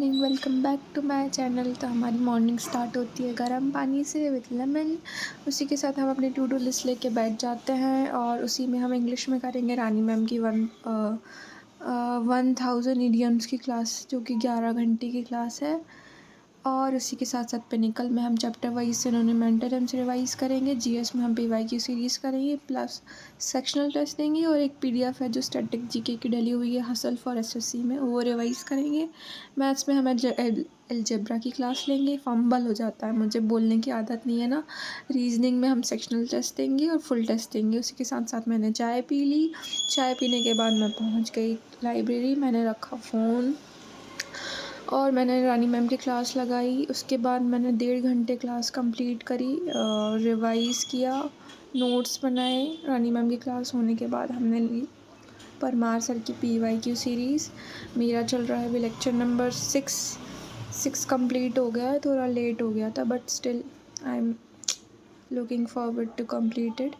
Morning, welcome back to my channel. तो हमारी morning start होती है गर्म पानी से विद लेमन। उसी के साथ हम अपनी टू डू लिस्ट लेके बैठ जाते हैं और उसी में हम इंग्लिश में करेंगे रानी मैम की 1000 इडियम्स की क्लास, जो कि 11 घंटे की क्लास है। और उसी के साथ साथ पेनिकल में हम chapter wise synonym antonyms revise करेंगे। जीएस में हम पीवाईक्यू सीरीज़ करेंगे, प्लस सेक्शनल टेस्ट देंगे। और एक पीडीएफ है जो स्टैटिक जीके की डली हुई है हसल फॉर एसएससी में, वो रिवाइज करेंगे। मैथ्स में हम अलजेब्रा की क्लास लेंगे। फंबल हो जाता है, मुझे बोलने की आदत नहीं है ना। रीजनिंग में हम सेक्शनल टेस्ट देंगे और फुल टेस्ट देंगे। उसी के साथ साथ मैंने चाय पी ली। चाय पीने के बाद मैं पहुंच गई लाइब्रेरी। मैंने रखा फ़ोन और मैंने रानी मैम की क्लास लगाई। उसके बाद मैंने 1.5 घंटे क्लास कंप्लीट करी, रिवाइज़ किया, नोट्स बनाए। रानी मैम की क्लास होने के बाद हमने ली परमार सर की पीवाईक्यू सीरीज़। मेरा चल रहा है अभी लेक्चर नंबर 6 कंप्लीट हो गया है। थोड़ा लेट हो गया था but still I am looking forward to complete it.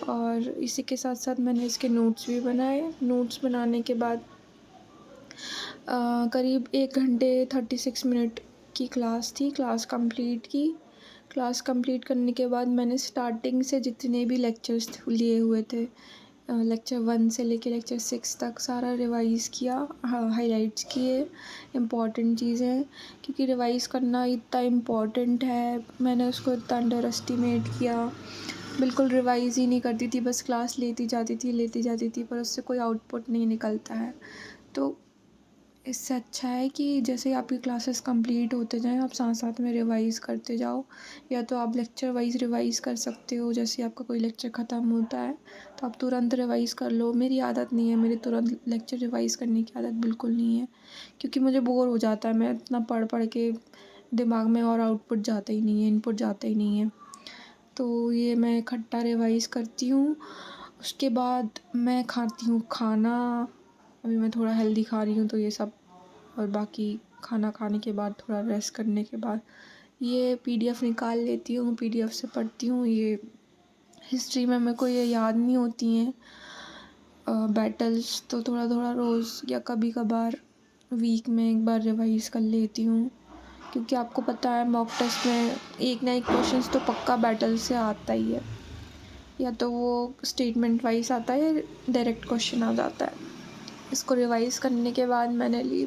और इसी के साथ साथ मैंने इसके नोट्स भी बनाए। नोट्स बनाने के बाद करीब 1 घंटे 36 मिनट की क्लास थी। क्लास कंप्लीट की। क्लास कंप्लीट करने के बाद मैंने स्टार्टिंग से जितने भी लेक्चर्स लिए हुए थे, लेक्चर 1 से लेके लेक्चर 6 तक सारा रिवाइज़ किया, हाइलाइट्स किए इम्पॉर्टेंट चीज़ें, क्योंकि रिवाइज़ करना इतना इम्पॉर्टेंट है। मैंने उसको इतना अंडर एस्टिमेट किया। बिल्कुल रिवाइज़ ही नहीं करती थी, बस क्लास लेती जाती थी, पर उससे कोई आउटपुट नहीं निकलता है। तो इससे अच्छा है कि जैसे ही आपकी क्लासेस कंप्लीट होते जाएँ, आप साथ साथ में रिवाइज़ करते जाओ। या तो आप लेक्चर वाइज़ रिवाइज़ कर सकते हो, जैसे आपका कोई लेक्चर ख़त्म होता है तो आप तुरंत रिवाइज़ कर लो। मेरी आदत नहीं है, मेरी तुरंत लेक्चर रिवाइज़ करने की आदत बिल्कुल नहीं है, क्योंकि मुझे बोर हो जाता है। मैं इतना पढ़ पढ़ के दिमाग में और आउटपुट जाता ही नहीं है, इनपुट जाता ही नहीं है। तो ये मैं इकट्ठा रिवाइज़ करती हूँ। उसके बाद मैं खाती हूँ खाना। अभी मैं थोड़ा हेल्दी खा रही हूँ तो ये सब। और बाकी खाना खाने के बाद थोड़ा रेस्ट करने के बाद ये पीडीएफ निकाल लेती हूँ, पीडीएफ से पढ़ती हूँ। ये हिस्ट्री में मेरे को ये याद नहीं होती हैं बैटल्स, तो थोड़ा थोड़ा रोज़ या कभी कभार वीक में एक बार रिवाइज़ कर लेती हूँ, क्योंकि आपको पता है मॉक टेस्ट में एक ना एक क्वेश्चन तो पक्का बैटल से आता ही है। या तो वो स्टेटमेंट वाइज आता है या डायरेक्ट क्वेश्चन आ जाता है। इसको रिवाइज़ करने के बाद मैंने ली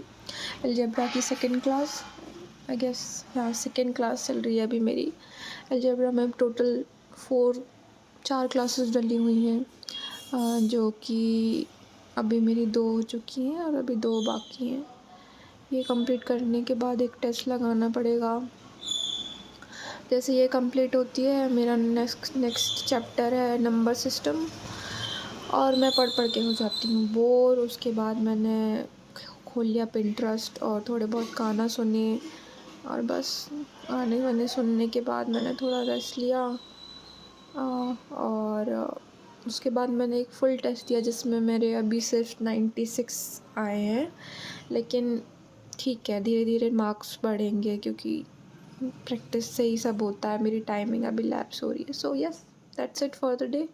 अलजेब्रा की सेकंड क्लास। आई गेस हाँ, सेकंड क्लास चल रही है अभी मेरी। अलजेब्रा में टोटल 4 क्लासेस डली हुई हैं, जो कि अभी मेरी 2 हो चुकी हैं और अभी 2 बाकी हैं। ये कंप्लीट करने के बाद एक टेस्ट लगाना पड़ेगा। जैसे ये कंप्लीट होती है, मेरा नेक्स्ट चैप्टर है नंबर सिस्टम, और मैं पढ़ पढ़ के हो जाती हूँ बोर। उसके बाद मैंने खोल लिया पिंटरेस्ट और थोड़े बहुत गाना सुने, और बस गाने वाने सुनने के बाद मैंने थोड़ा रेस्ट लिया। और उसके बाद मैंने एक फुल टेस्ट दिया जिसमें मेरे अभी सिर्फ 96 आए हैं। लेकिन ठीक है, धीरे धीरे मार्क्स बढ़ेंगे, क्योंकि प्रैक्टिस से ही सब होता है। मेरी टाइमिंग अभी लैप्स हो रही है। So yes, that's it for the day.